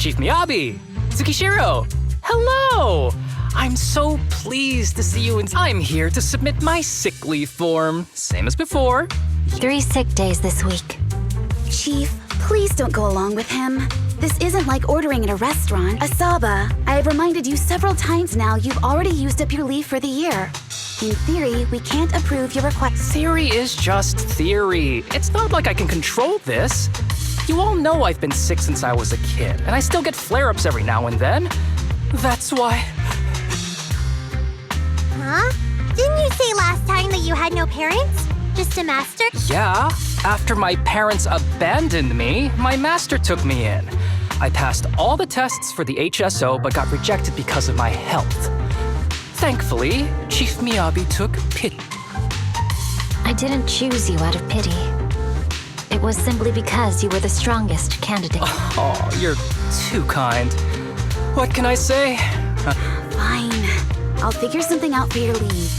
Chief Miyabi! Tsukishiro! Hello! I'm so pleased to see you, and I'm here to submit my sick leave form. Same as before. 3 sick days this week. Chief, please don't go along with him. This isn't like ordering at a restaurant. Asaba, I have reminded you several times now you've already used up your leave for the year. In theory, we can't approve your request. Theory is just theory. It's not like I can control this. You all know I've been sick since I was a kid, and I still get flare-ups every now and then. That's why... Huh? Didn't you say last time that you had no parents? Just a master? Yeah, after my parents abandoned me, my master took me in. I passed all the tests for the HSO but got rejected because of my health. Thankfully, Chief Miyabi took pity. I didn't choose you out of pity. It was simply because you were the strongest candidate. Oh, you're too kind. What can I say? Fine. I'll figure something out for your leave.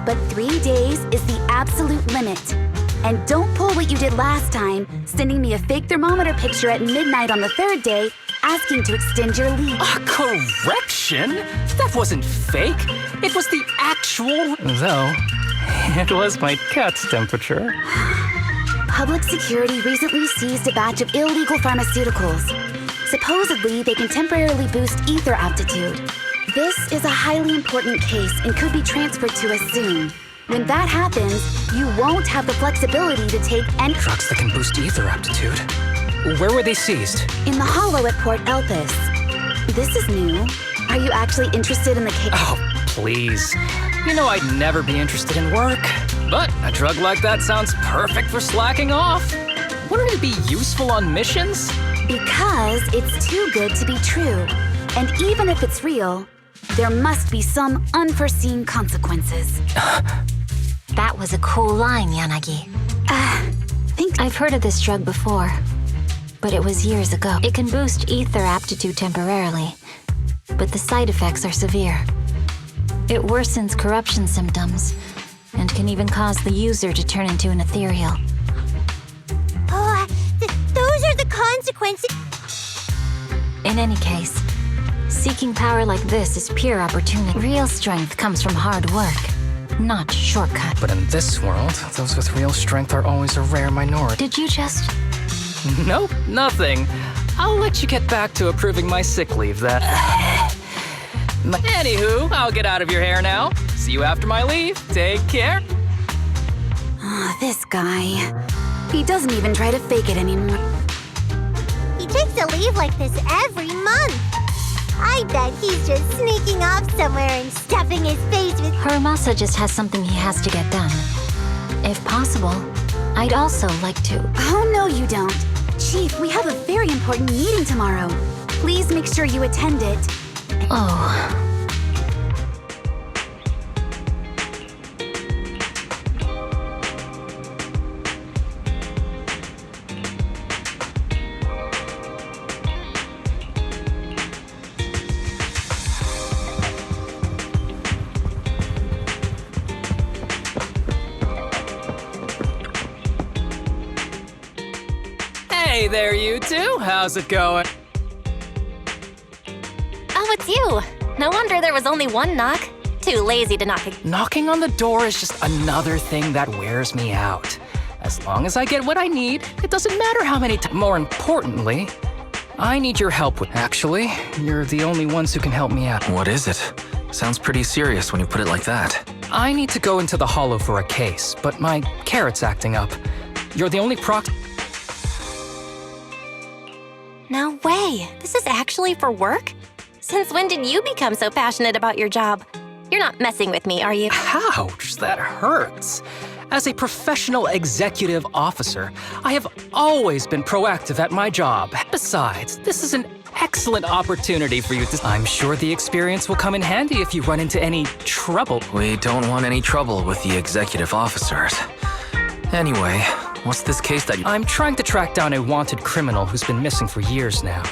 But 3 days is the absolute limit. And don't pull what you did last time, sending me a fake thermometer picture at midnight on the 3rd day, asking to extend your leave. A correction? That wasn't fake. It was the actual... Though, it was my cat's temperature. Public security recently seized a batch of illegal pharmaceuticals. Supposedly, they can temporarily boost ether aptitude. This is a highly important case and could be transferred to us soon. When that happens, you won't have the flexibility to take any Drugs that can boost ether aptitude. Where were they seized? in the hollow at Port Elpis. This is new. Are you actually interested in the case? Oh, please. You know I'd never be interested in work. But a drug like that sounds perfect for slacking off. Wouldn't it be useful on missions? Because it's too good to be true. And even if it's real, there must be some unforeseen consequences. That was a cool line, Yanagi. I've heard of this drug before, but it was years ago. It can boost ether aptitude temporarily, but the side effects are severe. It worsens corruption symptoms and can even cause the user to turn into an ethereal. Oh, those are the consequences. In any case, seeking power like this is pure opportunity. Real strength comes from hard work, not shortcut. But in this world, those with real strength are always a rare minority. Did you just... Nope, nothing. I'll let you get back to approving my sick leave then. Anywho, I'll get out of your hair now. See you after my leave. Take care. This guy. He doesn't even try to fake it anymore. He takes a leave like this every month. I bet he's just sneaking off somewhere and stuffing his face with... Harumasa just has something he has to get done. If possible, I'd also like to... Oh, no, you don't. Chief, we have a very important meeting tomorrow. Please make sure you attend it. Oh... Hey there, you two. How's it going? Oh, it's you. No wonder there was only one knock. Too lazy to knock again. Knocking on the door is just another thing that wears me out. As long as I get what I need, it doesn't matter how many times. More importantly, I need your help with... Actually, you're the only ones who can help me out. What is it? Sounds pretty serious when you put it like that. I need to go into the hollow for a case, but my carrot's acting up. You're the only No way. This is actually for work? Since when did you become so passionate about your job? You're not messing with me, are you? Ouch, that hurts. As a professional executive officer, I have always been proactive at my job. Besides, this is an excellent opportunity for you to... I'm sure the experience will come in handy if you run into any trouble. We don't want any trouble with the executive officers. Anyway, what's this case that you... I'm trying to track down a wanted criminal who's been missing for years now.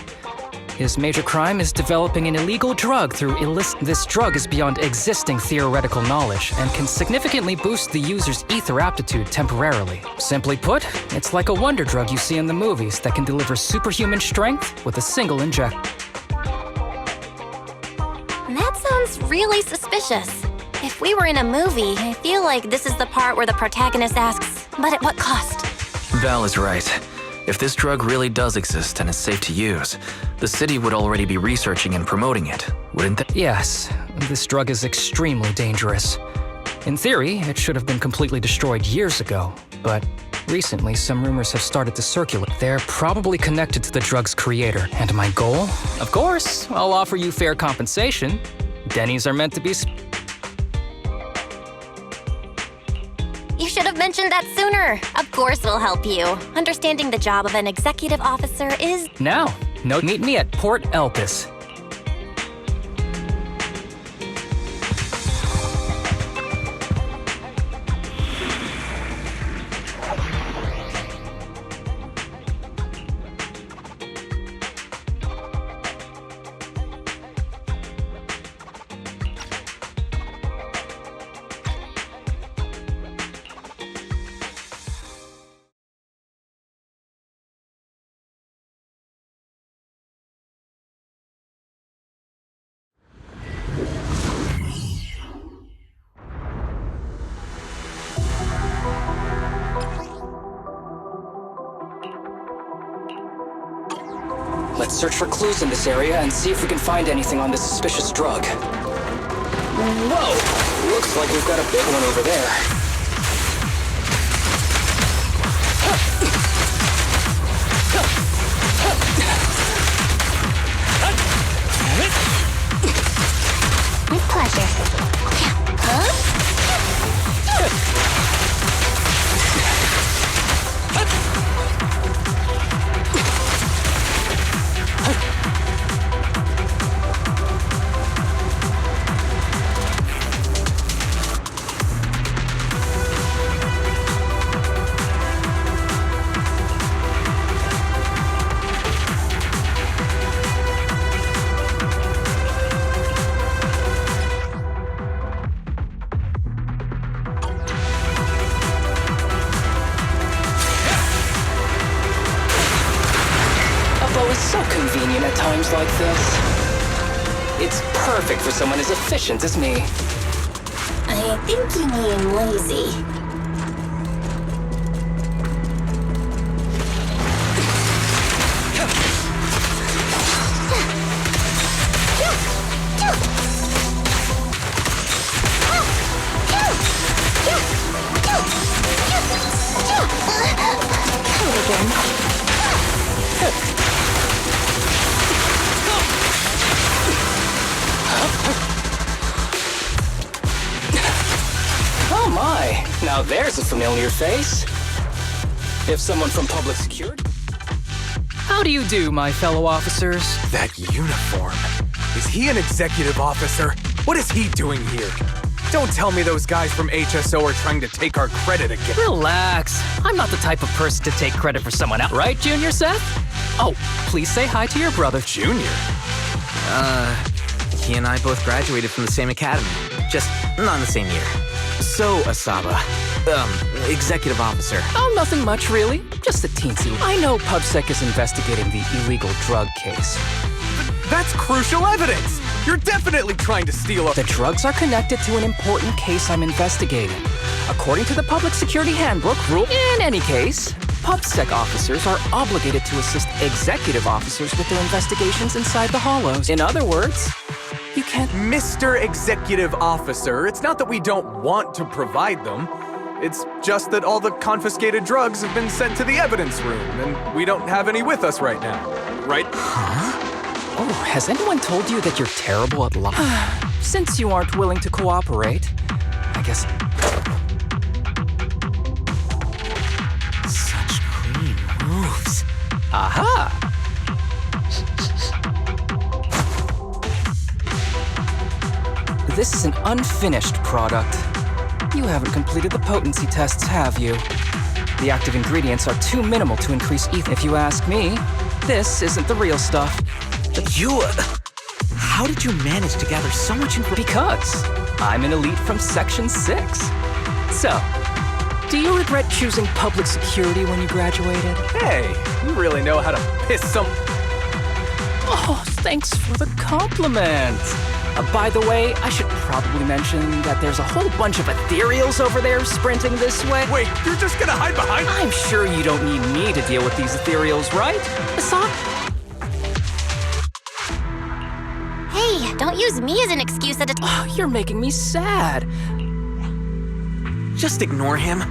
His major crime is developing an illegal drug through illicit... This drug is beyond existing theoretical knowledge and can significantly boost the user's ether aptitude temporarily. Simply put, it's like a wonder drug you see in the movies that can deliver superhuman strength with a single injection. really suspicious. If we were in a movie, I feel like this is the part where the protagonist asks, but at what cost? Val is right. If this drug really does exist and is safe to use, the city would already be researching and promoting it, wouldn't they? Yes, this drug is extremely dangerous. In theory, it should have been completely destroyed years ago, but recently some rumors have started to circulate. They're probably connected to the drug's creator, and my goal? Of course, I'll offer you fair compensation. Denny's are meant to be You should have mentioned that sooner. Of course we'll help you. Understanding the job of an executive officer is... Now, meet me at Port Elpis. Let's search for clues in this area and see if we can find anything on this suspicious drug. Whoa! Looks like we've got a big one over there. With pleasure. Is so convenient at times like this. It's perfect for someone as efficient as me. I think you mean lazy. Oh my, now there's a familiar face. If someone from public security... How do you do, my fellow officers? That uniform. Is he an executive officer? What is he doing here? Don't tell me those guys from HSO are trying to take our credit again. Relax. I'm not the type of person to take credit for someone else. Right, Junior Seth? Oh, please say hi to your brother. Junior? He and I both graduated from the same academy, just not in the same year. So, Asaba, executive officer. Oh, nothing much, really. Just a teensy. I know PubSec is investigating the illegal drug case. That's crucial evidence! You're definitely trying to steal a— The drugs are connected to an important case I'm investigating. According to the Public Security Handbook rule, in any case, PubSec officers are obligated to assist executive officers with their investigations inside the Hollows. In other words, you can't— Mr. Executive Officer, it's not that we don't want to provide them. It's just that all the confiscated drugs have been sent to the evidence room, and we don't have any with us right now. Right? Oh, has anyone told you that you're terrible at lying? Since you aren't willing to cooperate, I guess... Such clean moves. Aha! This is an unfinished product. You haven't completed the potency tests, have you? The active ingredients are too minimal to increase ether. If you ask me, this isn't the real stuff. How did you manage to gather so much information? Because I'm an elite from Section 6. So, do you regret choosing public security when you graduated? Hey, you really know how to piss some— Oh, thanks for the compliment. By the way, I should probably mention that there's a whole bunch of ethereals over there sprinting this way. Wait, you're just gonna hide behind? I'm sure you don't need me to deal with these ethereals, right, Asaba? Hey, don't use me as an excuse at a Oh, you're making me sad. Just ignore him.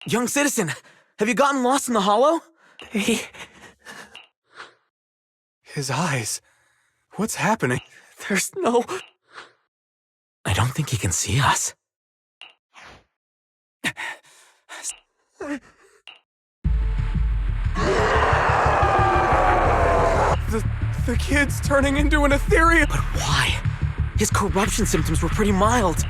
Young citizen, have you gotten lost in the hollow? His eyes. What's happening? There's no... I don't think he can see us. The kid's turning into an ethereal. But why? His corruption symptoms were pretty mild.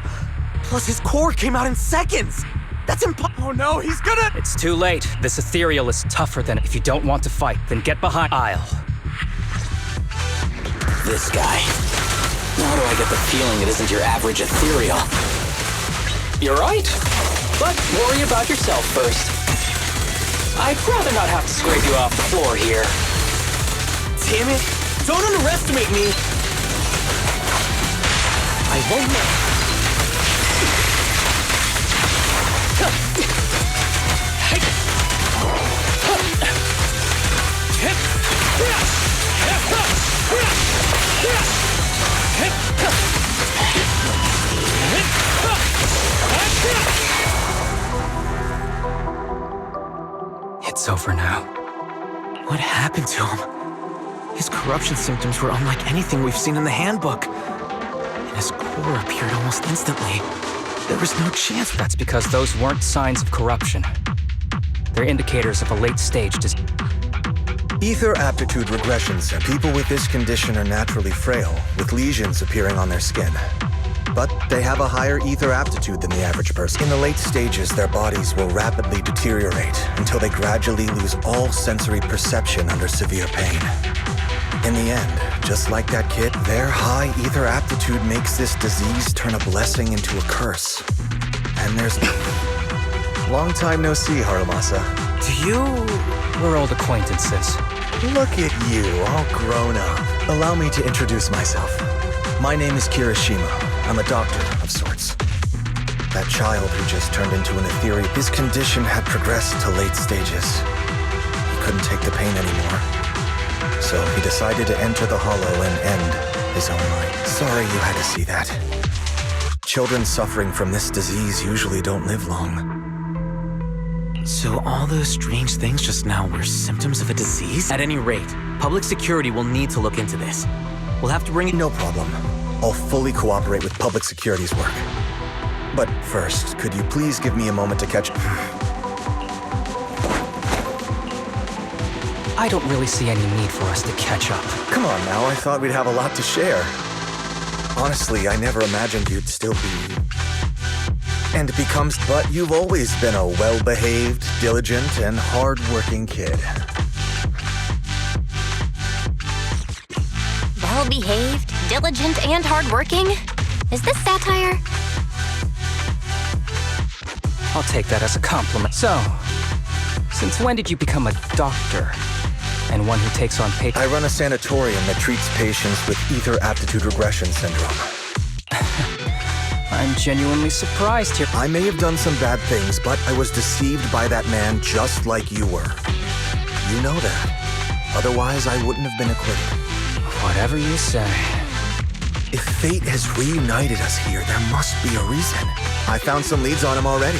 Plus his core came out in seconds. That's impossible. Oh no, he's gonna... It's too late. This ethereal is tougher than... If you don't want to fight, then get behind aisle. This guy. How do I get the feeling it isn't your average ethereal? You're right. But worry about yourself first. I'd rather not have to scrape you off the floor here. Damn it! Don't underestimate me! I won't let... It's over now. What happened to him? His corruption symptoms were unlike anything we've seen in the handbook. And his core appeared almost instantly. There was no chance. That's because those weren't signs of corruption. They're indicators of a late-stage disease. Ether aptitude regressions. People with this condition are naturally frail, with lesions appearing on their skin. But they have a higher ether aptitude than the average person. In the late stages, their bodies will rapidly deteriorate until they gradually lose all sensory perception under severe pain. In the end, just like that kid, their high ether aptitude makes this disease turn a blessing into a curse. And there's... Long time no see, Harumasa. Do you... We're old acquaintances. Look at you, all grown up. Allow me to introduce myself. My name is Kirishima. I'm a doctor of sorts. That child who just turned into an ethereal, his condition had progressed to late stages. He couldn't take the pain anymore. So he decided to enter the hollow and end his own life. Sorry you had to see that. Children suffering from this disease usually don't live long. So all those strange things just now were symptoms of a disease? At any rate, public security will need to look into this. We'll have to bring it... No problem. I'll fully cooperate with public security's work. But first, could you please give me a moment to catch... I don't really see any need for us to catch up. Come on now, I thought we'd have a lot to share. Honestly, I never imagined you'd still be... And it becomes... But you've always been a well-behaved, diligent, and hard-working kid. well-behaved, diligent, and hardworking? Is this satire? I'll take that as a compliment. So, since when did you become a doctor? And one who takes on patients? I run a sanatorium that treats patients with ether aptitude regression syndrome. I'm genuinely surprised here. I may have done some bad things, but I was deceived by that man just like you were. You know that. Otherwise, I wouldn't have been acquitted. Whatever you say. If fate has reunited us here, there must be a reason. I found some leads on him already.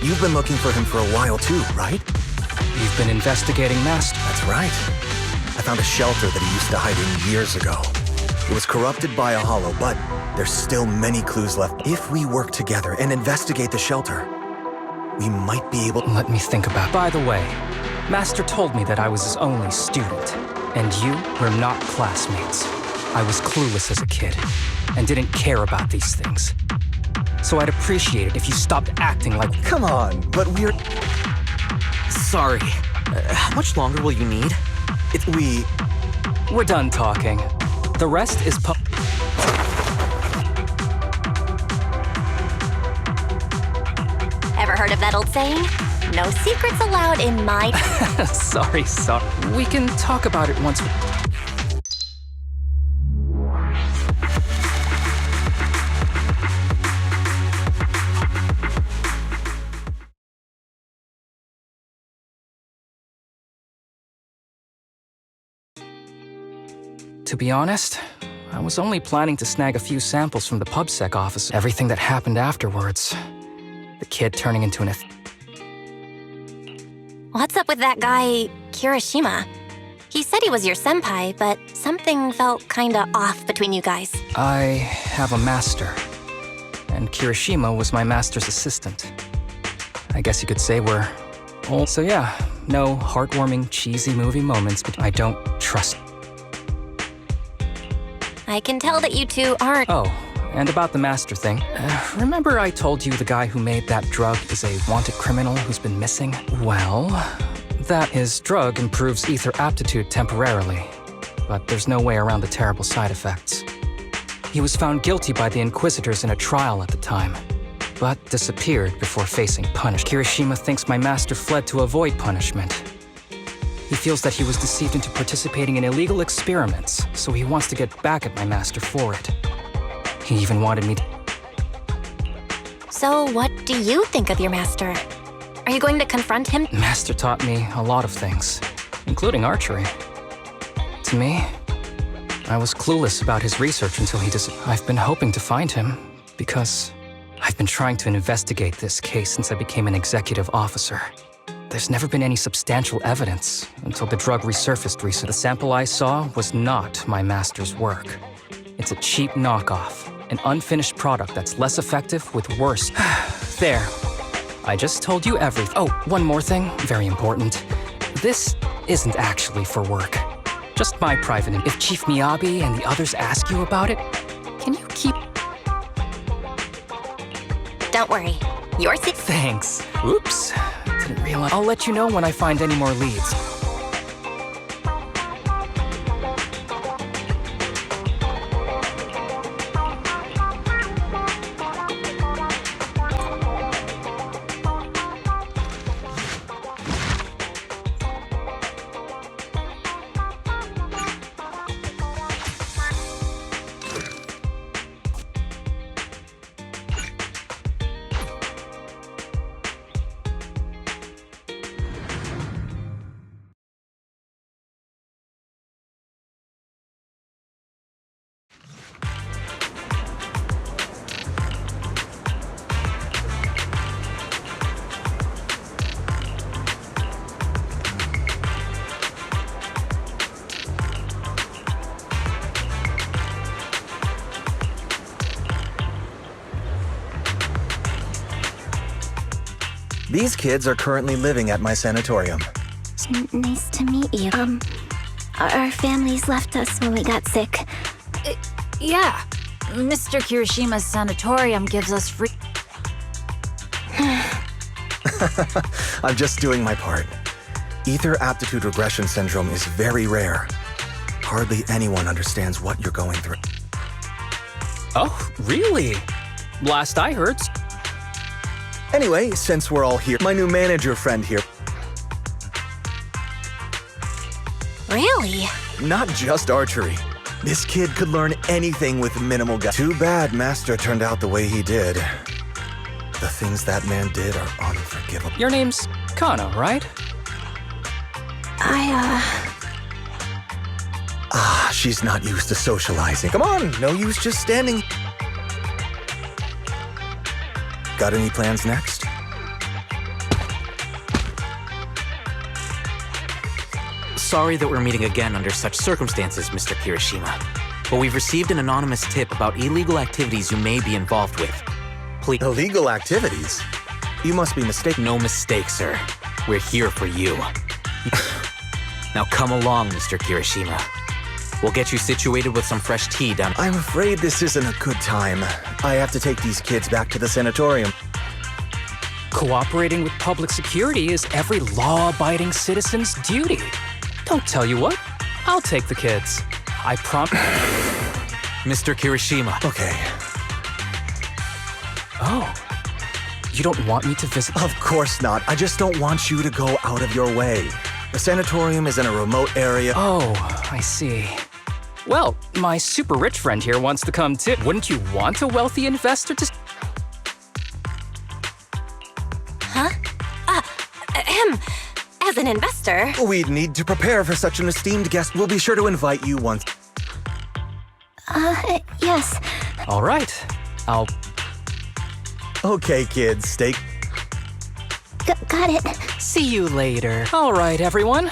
You've been looking for him for a while too, right? You've been investigating Master. That's right. I found a shelter that he used to hide in years ago. It was corrupted by a hollow, but there's still many clues left. If we work together and investigate the shelter, we might be able... Let me think about it. By the way, Master told me that I was his only student, and you were not classmates. I was clueless as a kid, and didn't care about these things. So I'd appreciate it if you stopped acting like... Come on, but we're... Sorry. How much longer will you need? We're done talking. The rest is Ever heard heard of that old saying? No secrets allowed in my... Sorry. We can talk about it once. To be honest, I was only planning to snag a few samples from the PubSec office. Everything that happened afterwards. The kid turning into an... What's up with that guy, Kirishima? He said he was your senpai, but something felt kinda off between you guys. I have a master, and Kirishima was my master's assistant. I guess you could say we're old. So yeah, no heartwarming, cheesy movie moments, but I don't trust. I can tell that you two aren't... Oh, and about the master thing. Remember I told you the guy who made that drug is a wanted criminal who's been missing? Well, that his drug improves ether aptitude temporarily, but there's no way around the terrible side effects. He was found guilty by the Inquisitors in a trial at the time, but disappeared before facing punishment. Kirishima thinks my master fled to avoid punishment. He feels that he was deceived into participating in illegal experiments, so he wants to get back at my master for it. He even wanted me to... So what do you think of your master? Are you going to confront him? Master taught me a lot of things, including archery. To me, I was clueless about his research until he disappeared. I've been hoping to find him because I've been trying to investigate this case since I became an executive officer. There's never been any substantial evidence until the drug resurfaced recently. The sample I saw was not my master's work. It's a cheap knockoff, an unfinished product that's less effective with worse. There. I just told you everything. Oh, one more thing, very important. This isn't actually for work. Just my private... If Chief Miyabi and the others ask you about it, can you keep... Don't worry. You're... Thanks. Oops. Didn't realize. I'll let you know when I find any more leads. These kids are currently living at my sanatorium. Nice to meet you. Our families left us when we got sick. Yeah. Mr. Kirishima's sanatorium gives us free... I'm just doing my part. Ether aptitude regression syndrome is very rare. Hardly anyone understands what you're going through. Oh, really? Last I heard... Anyway, since we're all here, my new manager friend here. Really? Not just archery. This kid could learn anything with minimal guidance. Too bad Master turned out the way he did. The things that man did are unforgivable. Your name's Kano, right? She's not used to socializing. Come on, no use just standing. Got any plans next? Sorry that we're meeting again under such circumstances, Mr. Kirishima. But we've received an anonymous tip about illegal activities you may be involved with. Please... Illegal activities? You must be mistaken. No mistake, sir. We're here for you. Now come along, Mr. Kirishima. We'll get you situated with some fresh tea down... I'm afraid this isn't a good time. I have to take these kids back to the sanatorium. Cooperating with public security is every law-abiding citizen's duty. Don't tell you what. I'll take the kids. I promise... Mr. Kirishima. Okay. Oh. You don't want me to visit? Of course not. I just don't want you to go out of your way. The sanatorium is in a remote area. Oh, I see. Well, my super rich friend here wants to come too. Wouldn't you want a wealthy investor to... Huh? Him. As an investor. We'd need to prepare for such an esteemed guest. We'll be sure to invite you once. Yes. All right. I'll... Okay, kids, stay... Got it. See you later. All right, everyone.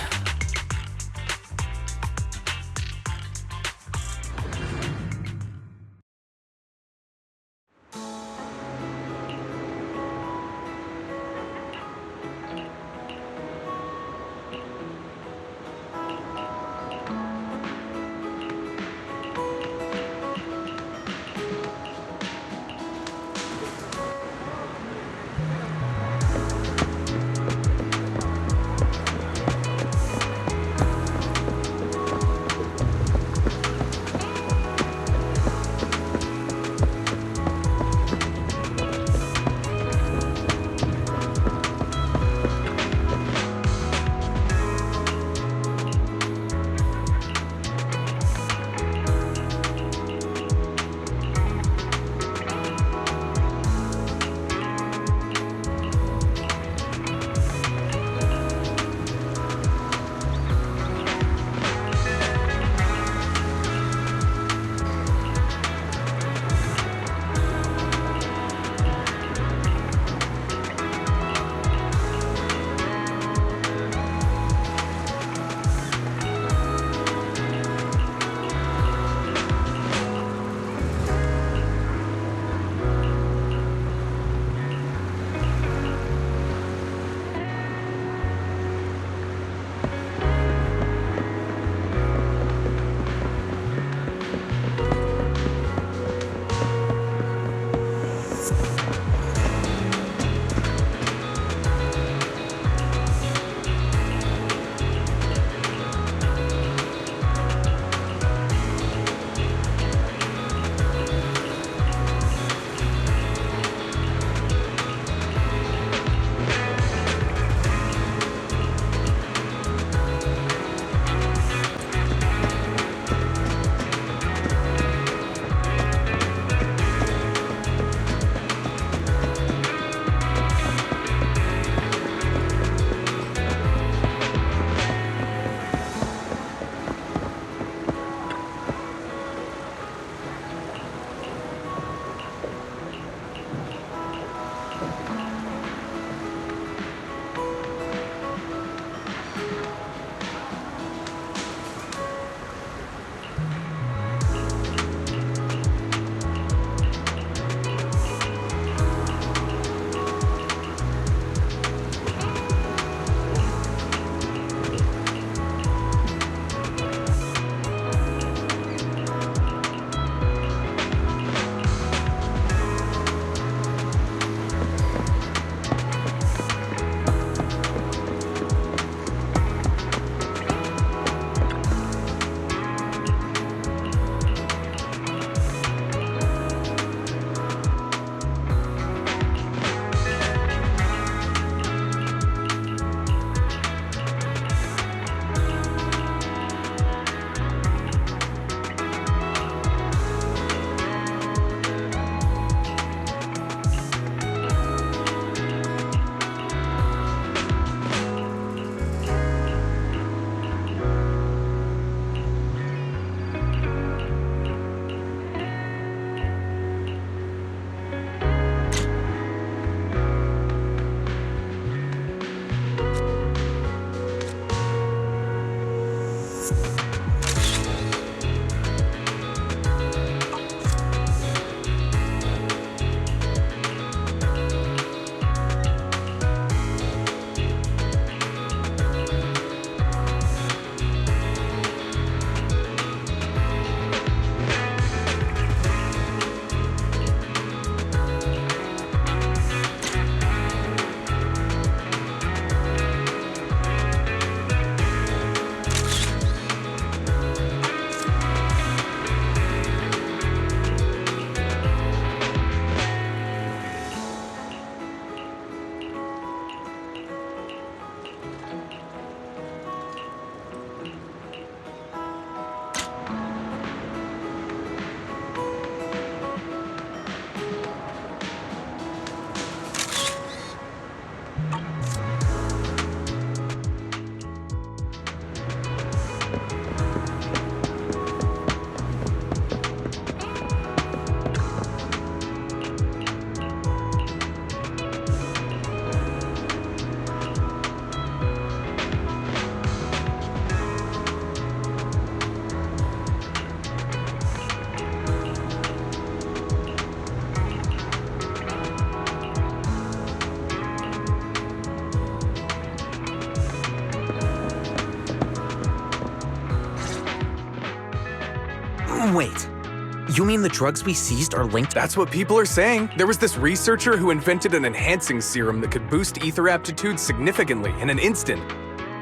You mean the drugs we seized are linked? That's what people are saying. There was this researcher who invented an enhancing serum that could boost ether aptitude significantly in an instant.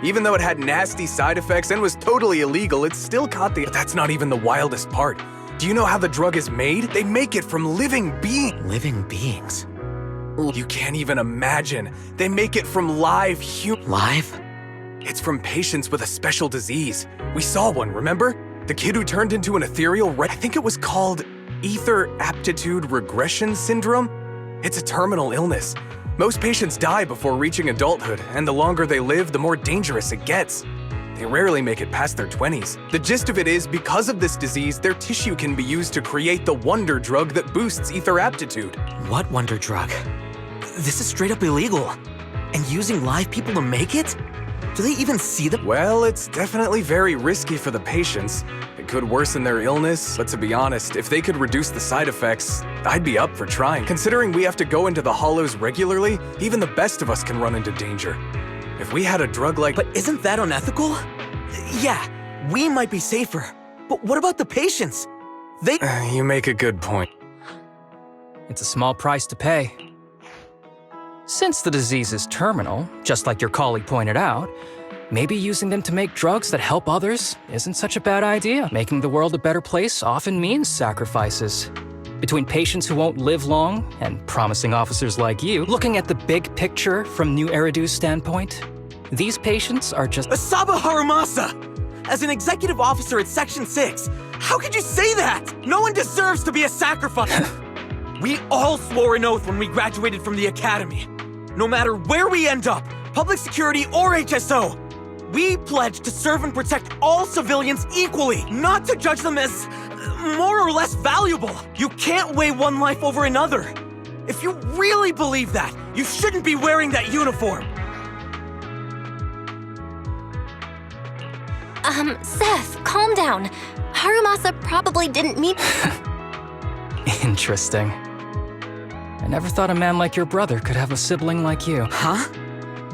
Even though it had nasty side effects and was totally illegal, it still caught the— But that's not even the wildest part. Do you know how the drug is made? They make it from living beings. Living beings? You can't even imagine. They make it from live humans. Live? It's from patients with a special disease. We saw one, remember? The kid who turned into an ethereal I think it was called ether aptitude regression syndrome. It's a terminal illness. Most patients die before reaching adulthood, and the longer they live, the more dangerous it gets. They rarely make it past their 20s. The gist of it is, because of this disease, their tissue can be used to create the wonder drug that boosts ether aptitude. What wonder drug? This is straight up illegal. And using live people to make it? Do they even see them? Well, it's definitely very risky for the patients. It could worsen their illness, but to be honest, if they could reduce the side effects, I'd be up for trying. Considering we have to go into the hollows regularly, even the best of us can run into danger. If we had a drug like— But isn't that unethical? Yeah, we might be safer. But what about the patients? They— You make a good point. It's a small price to pay. Since the disease is terminal, just like your colleague pointed out, maybe using them to make drugs that help others isn't such a bad idea. Making the world a better place often means sacrifices. Between patients who won't live long and promising officers like you, looking at the big picture from New Eridu's standpoint, these patients are just— Asaba Harumasa! As an executive officer at Section 6, how could you say that? No one deserves to be a sacrifice! We all swore an oath when we graduated from the academy. No matter where we end up, public security or HSO, we pledge to serve and protect all civilians equally, not to judge them as more or less valuable. You can't weigh one life over another. If you really believe that, you shouldn't be wearing that uniform. Seth, calm down. Harumasa probably didn't mean— Interesting. I never thought a man like your brother could have a sibling like you. Huh?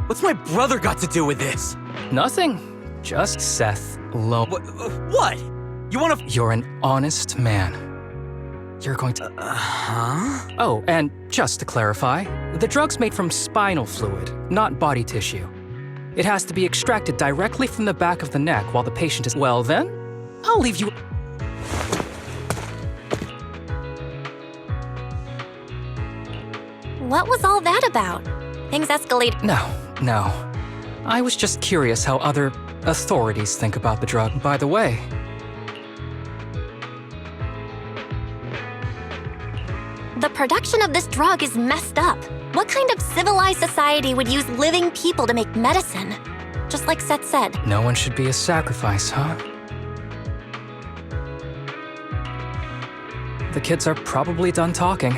What's my brother got to do with this? Nothing. Just Seth Lowe. What? You wanna— You're an honest man. You're going to— huh? Oh, and just to clarify, the drug's made from spinal fluid, not body tissue. It has to be extracted directly from the back of the neck while the patient is— Well then, I'll leave you— What was all that about? Things escalated— No. I was just curious how other authorities think about the drug. By the way, the production of this drug is messed up. What kind of civilized society would use living people to make medicine? Just like Seth said. no one should be a sacrifice, huh? The kids are probably done talking.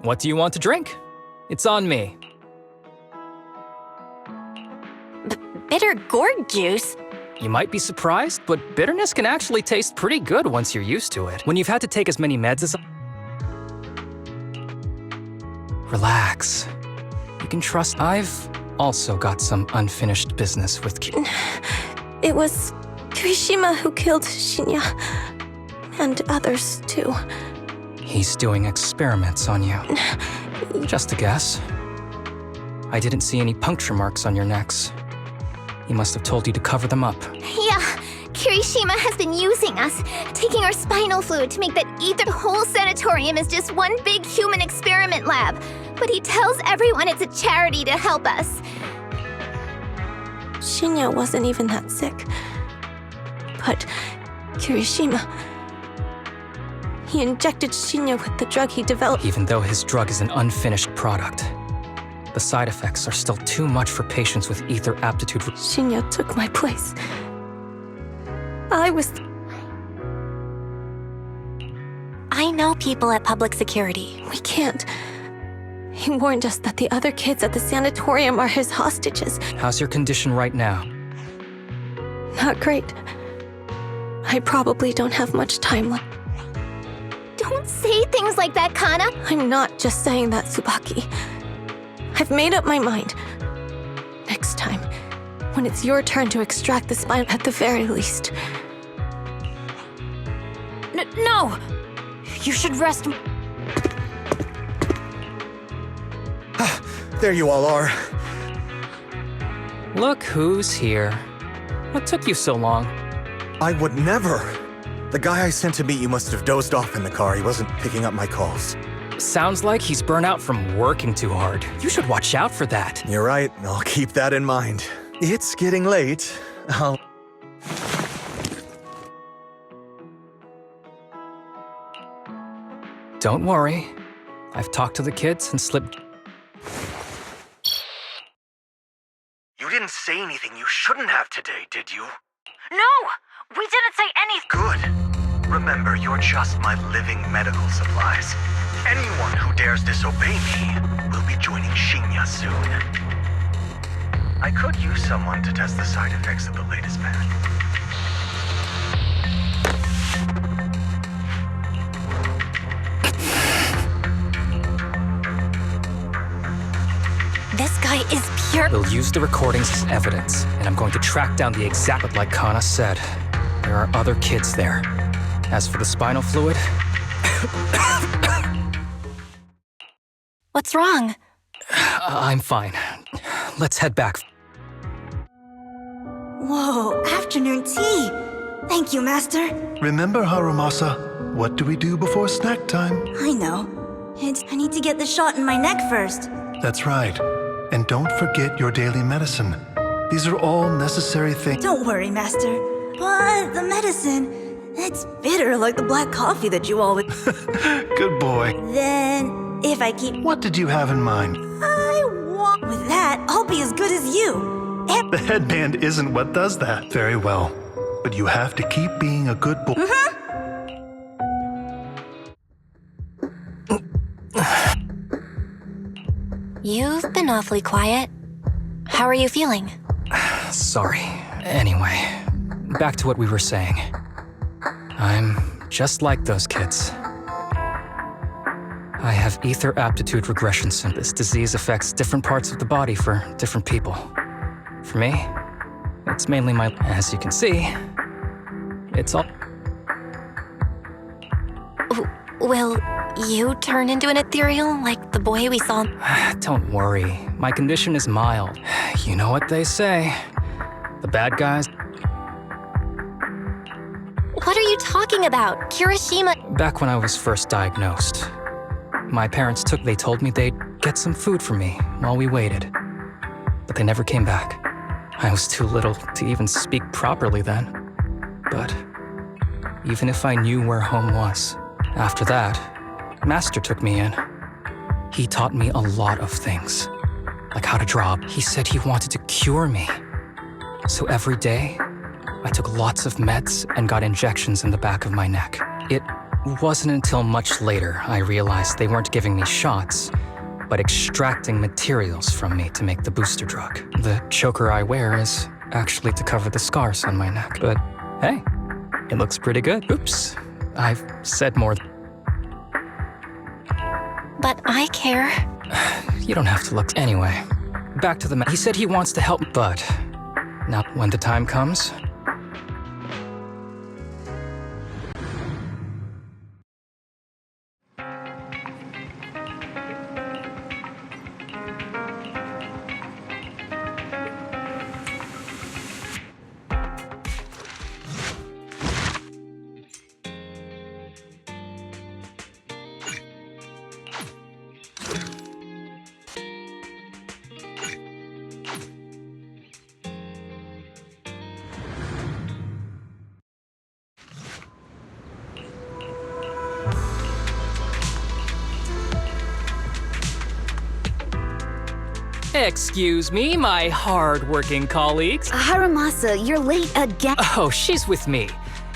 What do you want to drink? It's on me. Bitter gourd juice? You might be surprised, but bitterness can actually taste pretty good once you're used to it. When you've had to take as many meds as— Relax. You can trust— I've also got some unfinished business with It was Kirishima who killed Shinya. And others, too. He's doing experiments on you. Just a guess. I didn't see any puncture marks on your necks. He must have told you to cover them up. Yeah, Kirishima has been using us, taking our spinal fluid to make that ether. The whole sanatorium is just one big human experiment lab. But he tells everyone it's a charity to help us. Shinya wasn't even that sick. But Kirishima— he injected Shinya with the drug he developed. Even though his drug is an unfinished product, the side effects are still too much for patients with ether aptitude. Shinya took my place. I know people at public security. We can't. He warned us that the other kids at the sanatorium are his hostages. How's your condition right now? Not great. I probably don't have much time left. Don't say things like that, Kana. I'm not just saying that, Tsubaki. I've made up my mind. Next time, when it's your turn to extract the spine at the very least. No! You should rest. There you all are. Look who's here. What took you so long? I would never. The guy I sent to meet you must have dozed off in the car. He wasn't picking up my calls. Sounds like he's burnt out from working too hard. You should watch out for that. You're right. I'll keep that in mind. It's getting late. Don't worry. I've talked to the kids and slipped. You didn't say anything you shouldn't have today, did you? No! We didn't say anything! Good. Remember, you're just my living medical supplies. Anyone who dares disobey me will be joining Shinya soon. I could use someone to test the side effects of the latest pack. This guy is pure. We'll use the recordings as evidence, and I'm going to track down the exact. But like Kana said, there are other kids there. As for the spinal fluid, What's wrong? I'm fine. Let's head back. Whoa, afternoon tea! Thank you, Master. Remember, Harumasa, what do we do before snack time? I know. I need to get the shot in my neck first. That's right. And don't forget your daily medicine. These are all necessary things. Don't worry, Master. But the medicine, it's bitter like the black coffee that you always... Good boy. Then, if I keep... What did you have in mind? With that, I'll be as good as you. The headband isn't what does that. Very well. But you have to keep being a good boy. You've been awfully quiet. How are you feeling? Sorry. Anyway, back to what we were saying. I'm just like those kids. I have ether aptitude regression syndrome. This disease affects different parts of the body for different people. For me, it's mainly my... As you can see, it's all... Will you turn into an ethereal like the boy we saw? Don't worry. My condition is mild. You know what they say. The bad guys... What are you talking about? Kirishima... Back when I was first diagnosed, my parents they told me they'd get some food for me while we waited. But they never came back. I was too little to even speak properly then. But even if I knew where home was, after that, Master took me in. He taught me a lot of things, like how to draw. He said he wanted to cure me. So every day, I took lots of meds and got injections in the back of my neck. It wasn't until much later I realized they weren't giving me shots, but extracting materials from me to make the booster drug. The choker I wear is actually to cover the scars on my neck. But hey, it looks pretty good. Oops, I've said more. But I care. You don't have to look. Anyway, back to the he said he wants to help, but not when the time comes. Excuse me, my hard-working colleagues. Harumasa, you're late again. Oh, she's with me.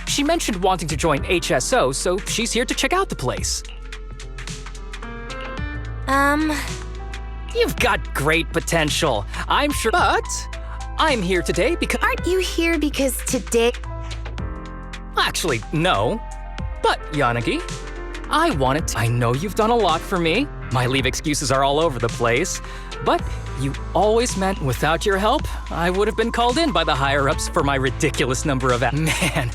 She mentioned wanting to join HSO, so she's here to check out the place. You've got great potential, I'm sure, but I'm here today because... Aren't you here because today... Actually, no. But, Yanagi, I wanted to... I know you've done a lot for me. My leave excuses are all over the place. But you always meant without your help, I would have been called in by the higher-ups for my ridiculous number of Man,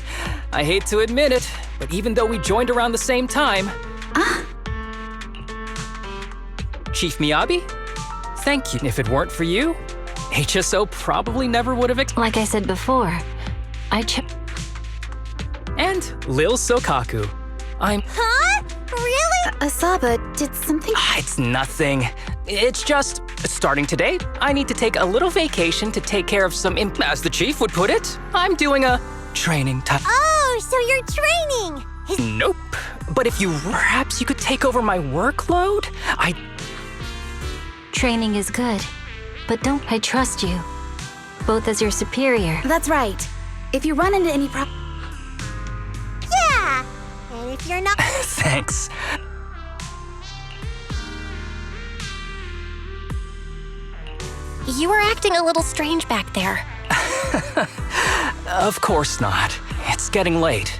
I hate to admit it, but even though we joined around the same time... Chief Miyabi? Thank you. If it weren't for you, HSO probably never would have... Like I said before, And Lil Sokaku. Huh? Really? Asaba, did something... It's nothing. It's just, starting today, I need to take a little vacation to take care of some, as the chief would put it, I'm doing a training time. Oh, so you're training! Nope. But if perhaps you could take over my workload? Training is good, but I trust you, both as your superior. That's right. If you run into any Yeah! And if you're not... Thanks. You were acting a little strange back there. Of course not. It's getting late.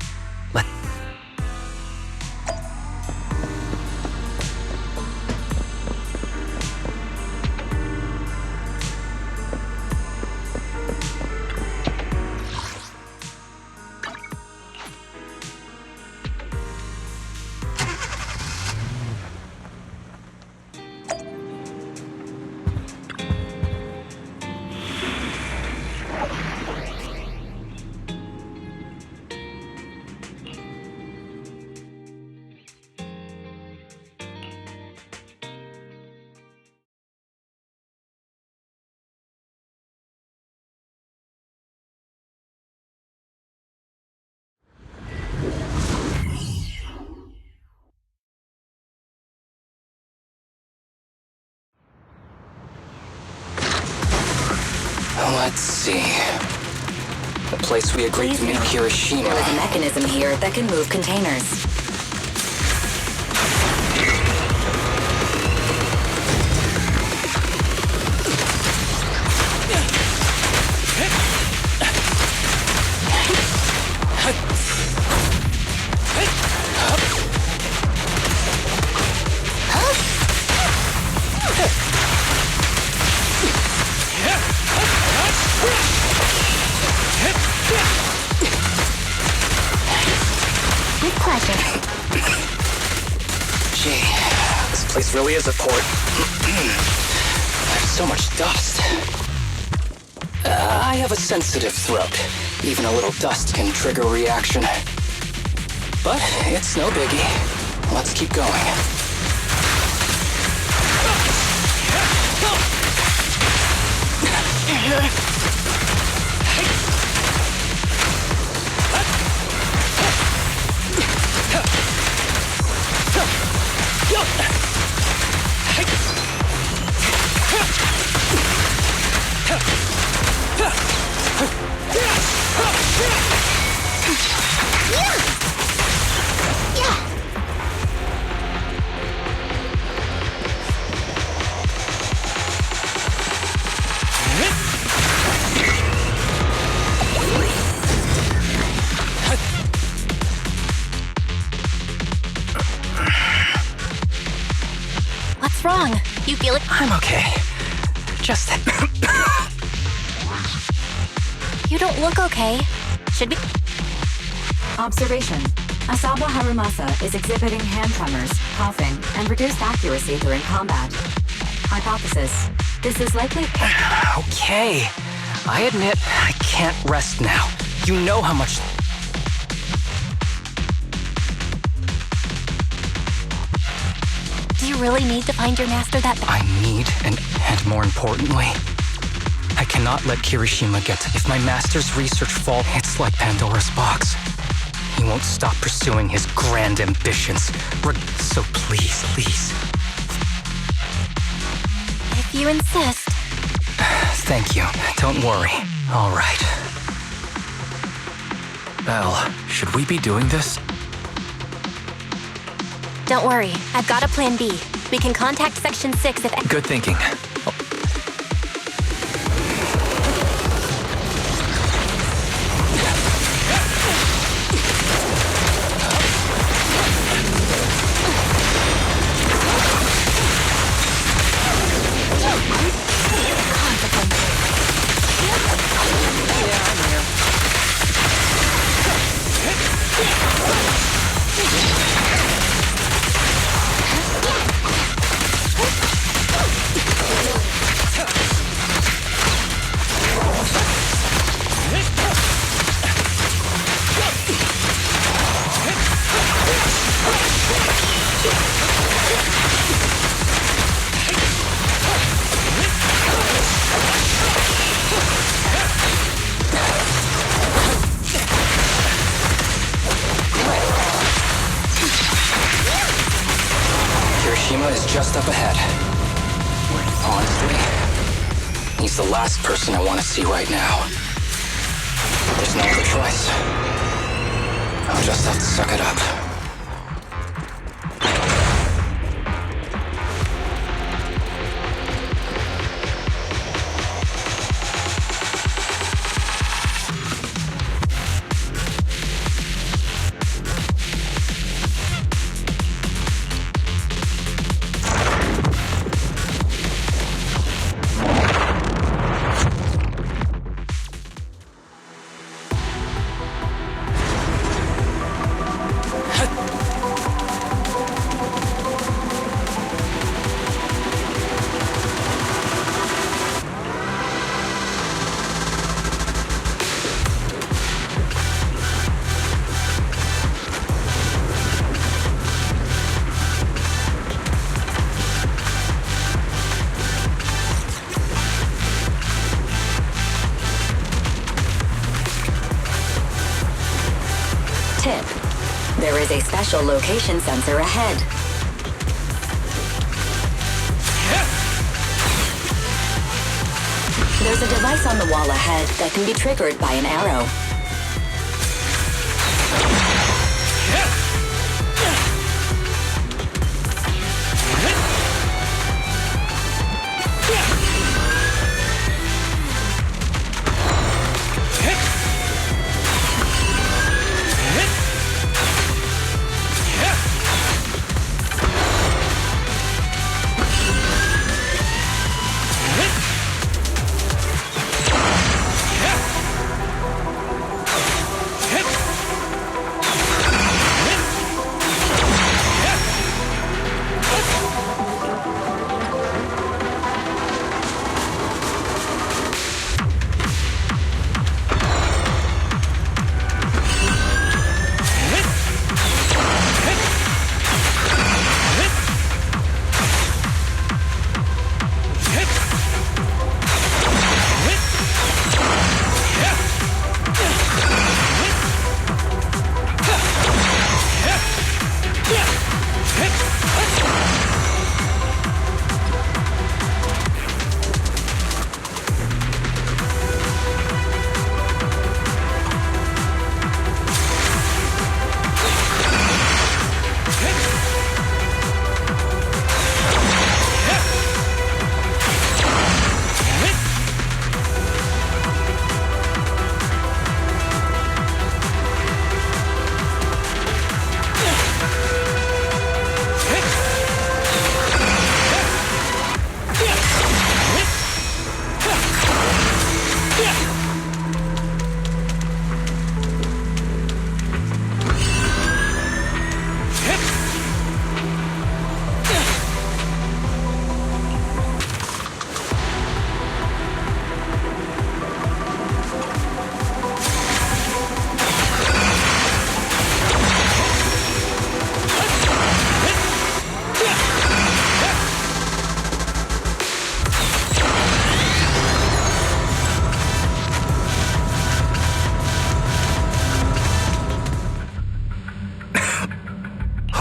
Let's see. The place we agreed to meet Hiroshima. There is a mechanism here that can move containers. With pleasure. Gee, this place really is a port. There's so much dust. I have a sensitive throat. Even a little dust can trigger a reaction. But it's no biggie. Let's keep going. What's wrong? You feel it? I'm okay. Just... You don't look okay. Should we... Observation. Asaba Harumasa is exhibiting hand tremors, coughing, and reduced accuracy during combat. Hypothesis. This is likely... Okay. I admit I can't rest now. You know how much... Do you really need to find your master that... I need, and more importantly, I cannot let Kirishima get to... If my master's research falls, it's like Pandora's box. He won't stop pursuing his grand ambitions. So please, please. If you insist. Thank you. Don't worry. All right. Belle, should we be doing this? Don't worry. I've got a plan B. We can contact Section 6 if... Good thinking. is just up ahead. Honestly, he's the last person I want to see right now. But there's no other choice. I'll just have to suck it up. Tip: there is a special location sensor ahead. There's a device on the wall ahead that can be triggered by an arrow.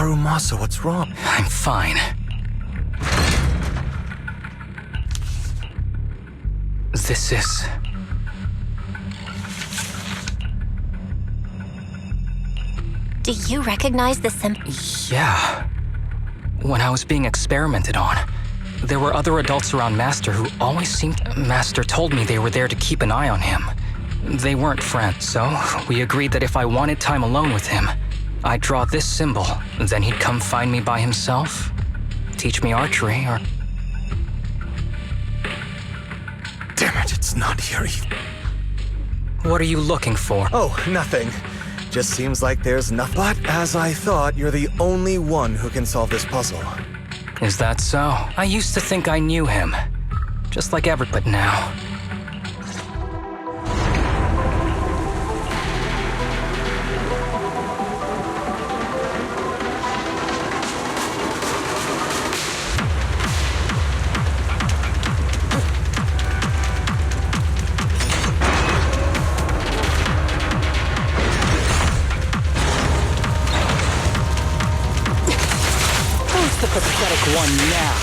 Harumasa, what's wrong? I'm fine. This is... Do you recognize the symbol? Yeah. When I was being experimented on, there were other adults around Master who always seemed... Master told me they were there to keep an eye on him. They weren't friends, so we agreed that if I wanted time alone with him, I'd draw this symbol, then he'd come find me by himself, teach me archery, or... Damn it, it's not here either. What are you looking for? Oh, nothing. Just seems like there's nothing. But as I thought, you're the only one who can solve this puzzle. Is that so? I used to think I knew him. Just like ever, but now... pathetic one now.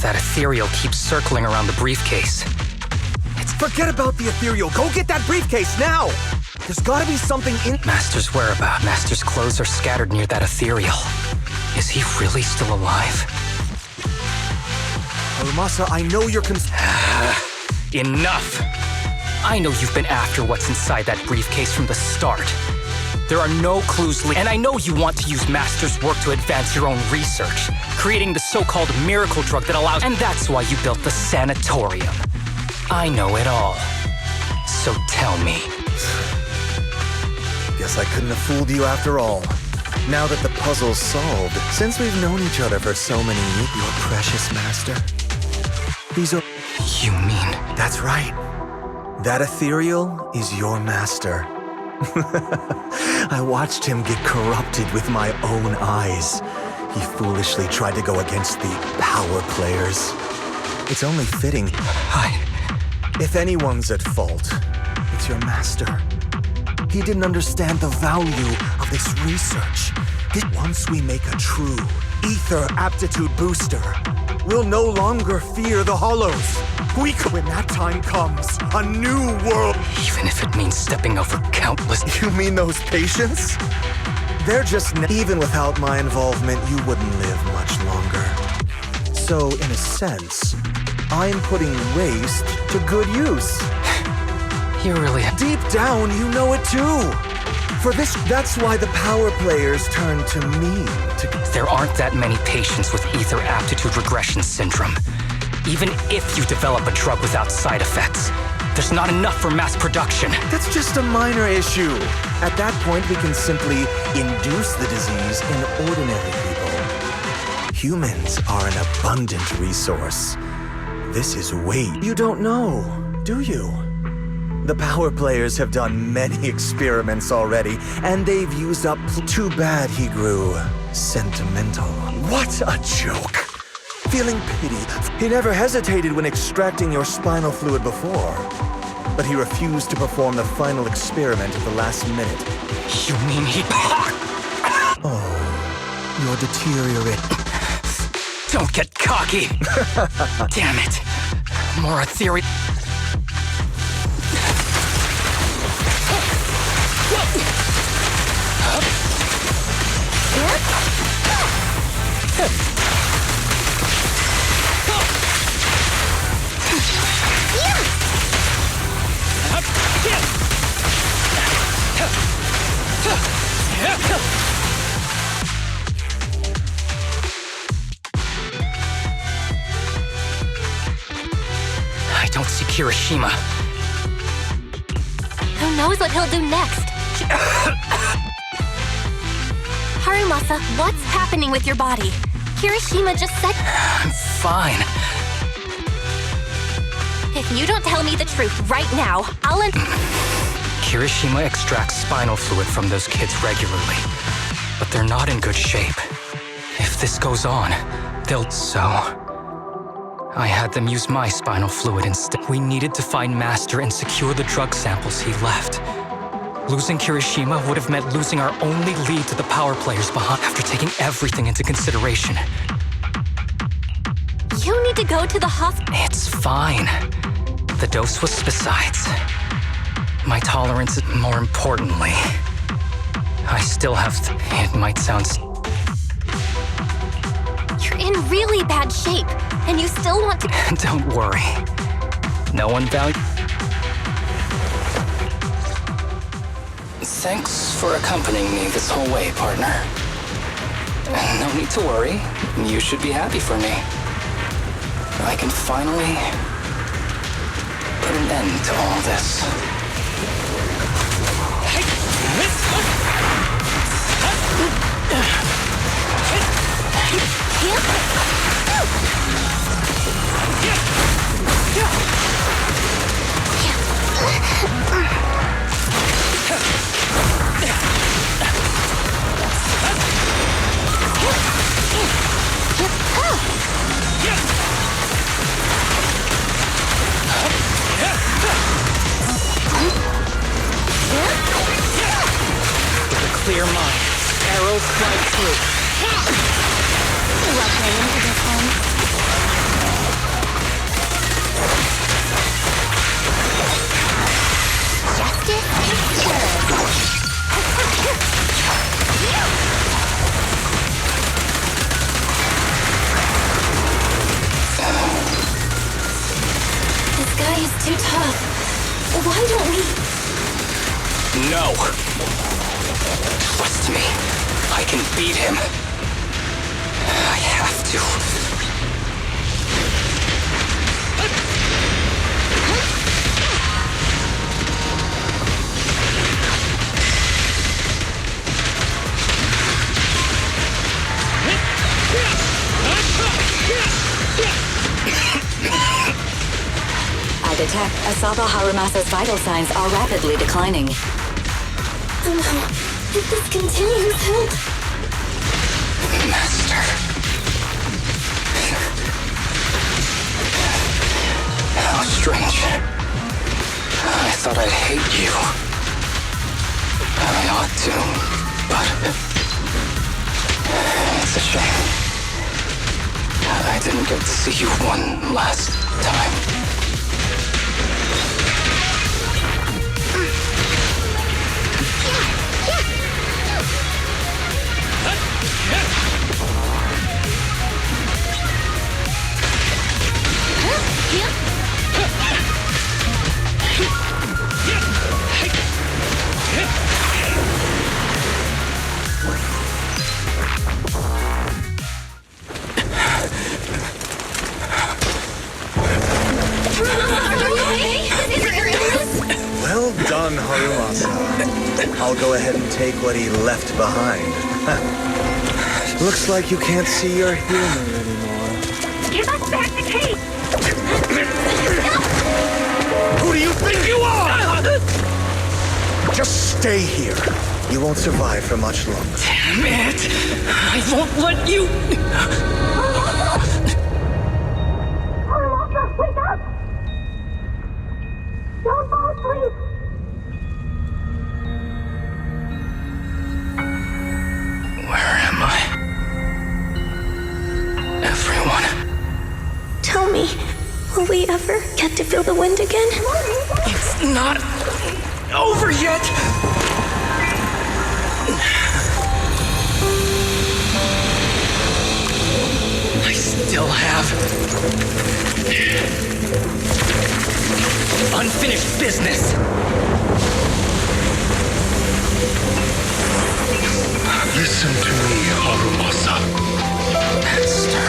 That ethereal keeps circling around the briefcase. Forget about the ethereal. Go get that briefcase now! There's gotta be something in— Master's whereabouts. Master's clothes are scattered near that ethereal. Is he really still alive? Harumasa, I know you're Enough! I know you've been after what's inside that briefcase from the start. There are no clues, and I know you want to use Master's work to advance your own research, creating the so-called miracle drug that allows— And that's why you built the sanatorium. I know it all. So tell me. Guess I couldn't have fooled you after all. Now that the puzzle's solved, since we've known each other for so many years, your precious master, he's a— You mean— That's right. That ethereal is your master. I watched him get corrupted with my own eyes. He foolishly tried to go against the power players. It's only fitting. If anyone's at fault, it's your master. He didn't understand the value of this research. Once we make a true ether aptitude booster, we'll no longer fear the hollows. When that time comes, a new world— Even if it means stepping over countless— You mean those patients? They're just— Even without my involvement, you wouldn't live much longer. So, in a sense, I'm putting waste to good use. You really— Deep down, you know it too. That's why the power players turn to me to— There aren't that many patients with ether aptitude regression syndrome. Even if you develop a drug without side effects, there's not enough for mass production. That's just a minor issue. At that point, we can simply induce the disease in ordinary people. Humans are an abundant resource. This is way— You don't know, do you? The power players have done many experiments already, and they've used up— Too bad he grew sentimental. What a joke! Feeling pity. He never hesitated when extracting your spinal fluid before. But he refused to perform the final experiment at the last minute. You mean he— Oh, you're deteriorating. Don't get cocky! Damn it! More ethereal— I don't see Kirishima. Who knows what he'll do next? Harumasa, what's happening with your body? Kirishima just said— I'm fine. If you don't tell me the truth right now, I'll— Kirishima extracts spinal fluid from those kids regularly, but they're not in good shape. If this goes on, they'll— So, I had them use my spinal fluid instead. We needed to find Master and secure the drug samples he left. Losing Kirishima would have meant losing our only lead to the power players behind after taking everything into consideration. You need to go to the hospital. It's fine. The dose was besides. My tolerance is more importantly. I still have... It might sound... You're in really bad shape, and you still want to... Don't worry. No one values... Thanks for accompanying me this whole way, partner. No need to worry. You should be happy for me. I can finally put an end to all this. With a clear mind, arrows fly through. Love playing into this one. Justice is served. This guy is too tough. Why don't we... No! Trust me. I can beat him. I have to. I detect Asaba Harumasa's vital signs are rapidly declining. If this continues, help! Master. How strange. I thought I'd hate you. I ought to, but it's a shame. I didn't get to see you one last time. Well done, Harumasa. I'll go ahead and take what he left behind. Looks like you can't see your humor anymore. Give us back the cake! Who do you think you are? Just stay here. You won't survive for much longer. Damn it! I won't let you... Harumasa, wake up! Don't fall asleep! Where am I? Everyone. Tell me, will we ever get to feel the wind again? It's not over yet! I still have unfinished business. Listen to me, Harumasa. Master.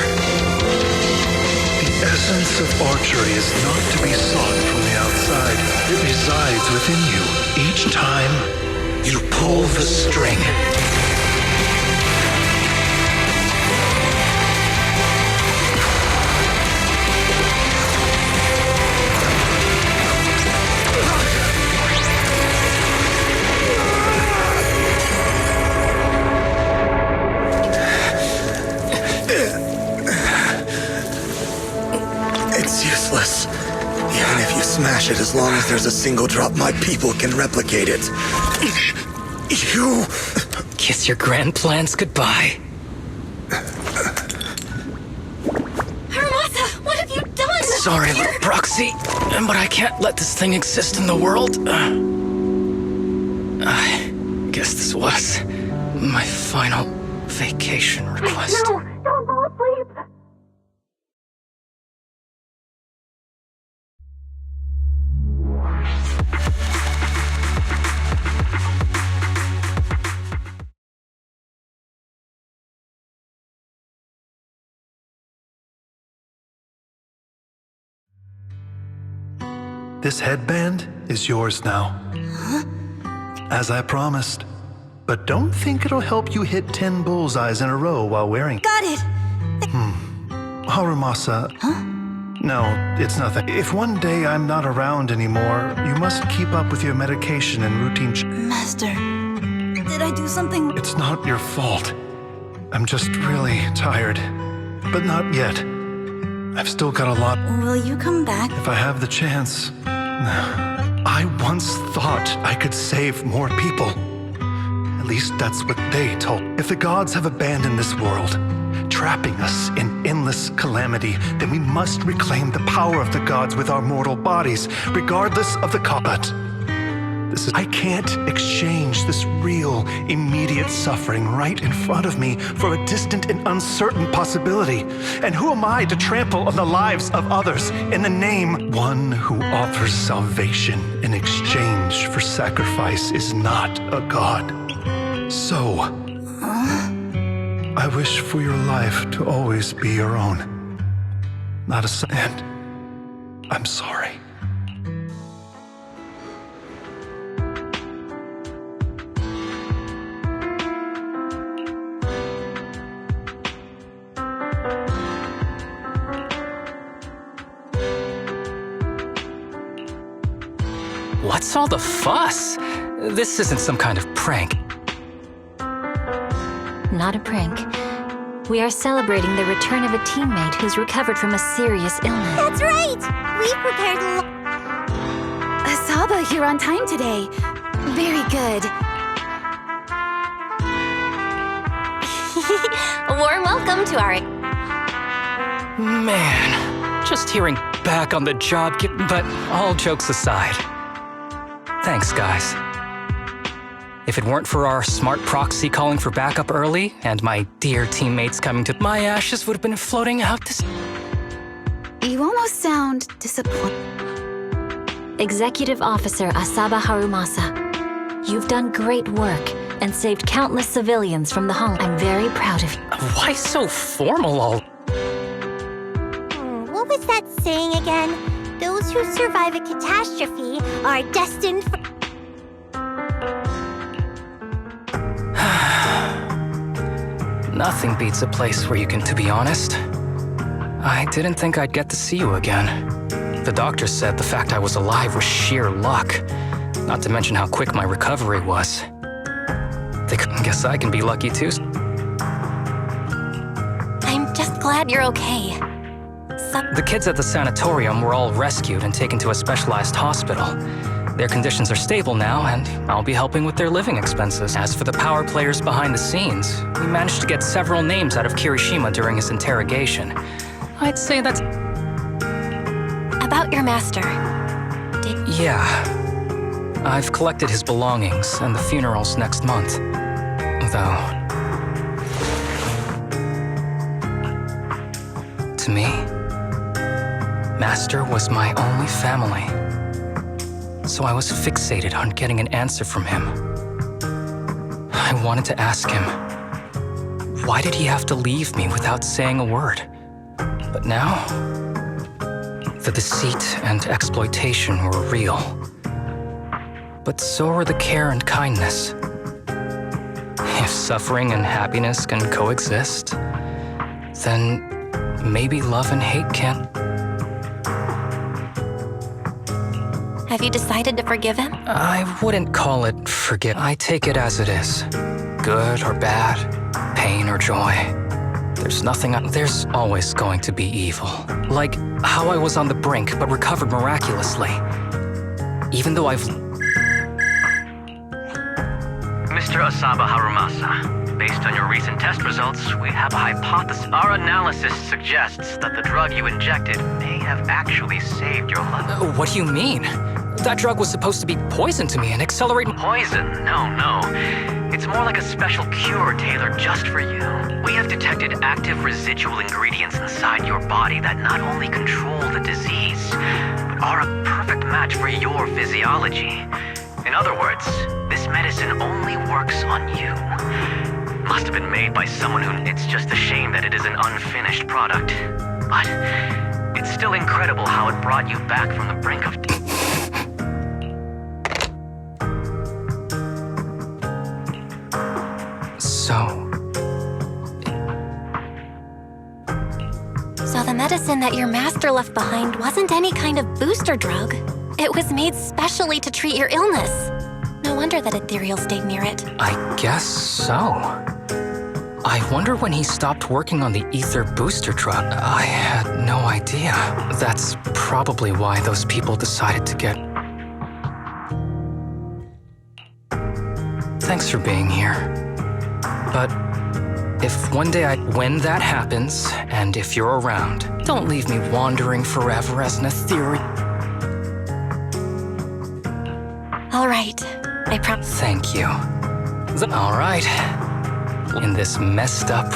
The essence of archery is not to be sought from the outside. It resides within you. Each time you pull the string. smash it as long as there's a single drop my people can replicate it. You... Kiss your grand plans goodbye. Harumasa, what have you done? Sorry, little Proxy, but I can't let this thing exist in the world. I guess this was my final vacation request. No, don't go asleep. This headband is yours now. Huh? As I promised. But don't think it'll help you hit 10 bullseyes in a row while wearing it. Got it! Harumasa. Huh? No, it's nothing. If one day I'm not around anymore, you must keep up with your medication and routine. Master, did I do something? It's not your fault. I'm just really tired. But not yet. I've still got a lot. Will you come back? If I have the chance. I once thought I could save more people. At least that's what they told. If the gods have abandoned this world, trapping us in endless calamity, then we must reclaim the power of the gods with our mortal bodies, regardless of the cost. But I can't exchange this real, immediate suffering right in front of me for a distant and uncertain possibility. And who am I to trample on the lives of others in the name? One who offers salvation in exchange for sacrifice is not a god. So, I wish for your life to always be your own. Not a and I'm sorry. What's all the fuss? This isn't some kind of prank. Not a prank. We are celebrating the return of a teammate who's recovered from a serious illness. That's right! We prepared Asaba, you're on time today. Very good. A warm welcome to our... Man, just hearing back on the job, but all jokes aside. Thanks, guys. If it weren't for our smart proxy calling for backup early, and my dear teammates coming to, my ashes would have been floating out to... You almost sound disappointed. Executive Officer Asaba Harumasa, you've done great work and saved countless civilians from the hunger. I'm very proud of you. Why so formal all... What was that saying again? Those who survive a catastrophe are destined for... Nothing beats a place where you can, to be honest. I didn't think I'd get to see you again. The doctor said the fact I was alive was sheer luck. Not to mention how quick my recovery was. Guess I can be lucky too. I'm just glad you're okay. The kids at the sanatorium were all rescued and taken to a specialized hospital. Their conditions are stable now, and I'll be helping with their living expenses. As for the power players behind the scenes, we managed to get several names out of Kirishima during his interrogation. I'd say that's... About your master. Yeah. I've collected his belongings, and the funeral's next month. Though... to me, Master was my only family. So I was fixated on getting an answer from him. I wanted to ask him, why did he have to leave me without saying a word? But now, the deceit and exploitation were real. But so were the care and kindness. If suffering and happiness can coexist, then maybe love and hate can. Have you decided to forgive him? I wouldn't call it forgive. I take it as it is. Good or bad, pain or joy. There's always going to be evil. Like how I was on the brink but recovered miraculously. Even though I've... Mr. Asaba Harumasa, based on your recent test results, we have a hypothesis. Our analysis suggests that the drug you injected may have actually saved your life. What do you mean? That drug was supposed to be poison to me and accelerate... Poison? No. It's more like a special cure tailored just for you. We have detected active residual ingredients inside your body that not only control the disease, but are a perfect match for your physiology. In other words, this medicine only works on you. Must have been made by someone who... It's just a shame that it is an unfinished product. But it's still incredible how it brought you back from the brink of... So the medicine that your master left behind wasn't any kind of booster drug. It was made specially to treat your illness. No wonder that Ethereal stayed near it. I guess so. I wonder when he stopped working on the ether booster drug. I had no idea. That's probably why those people decided to get... Thanks for being here. But if one day when that happens, and if you're around, don't leave me wandering forever as an ethereal... All right, I promise. Thank you. All right. In this messed up...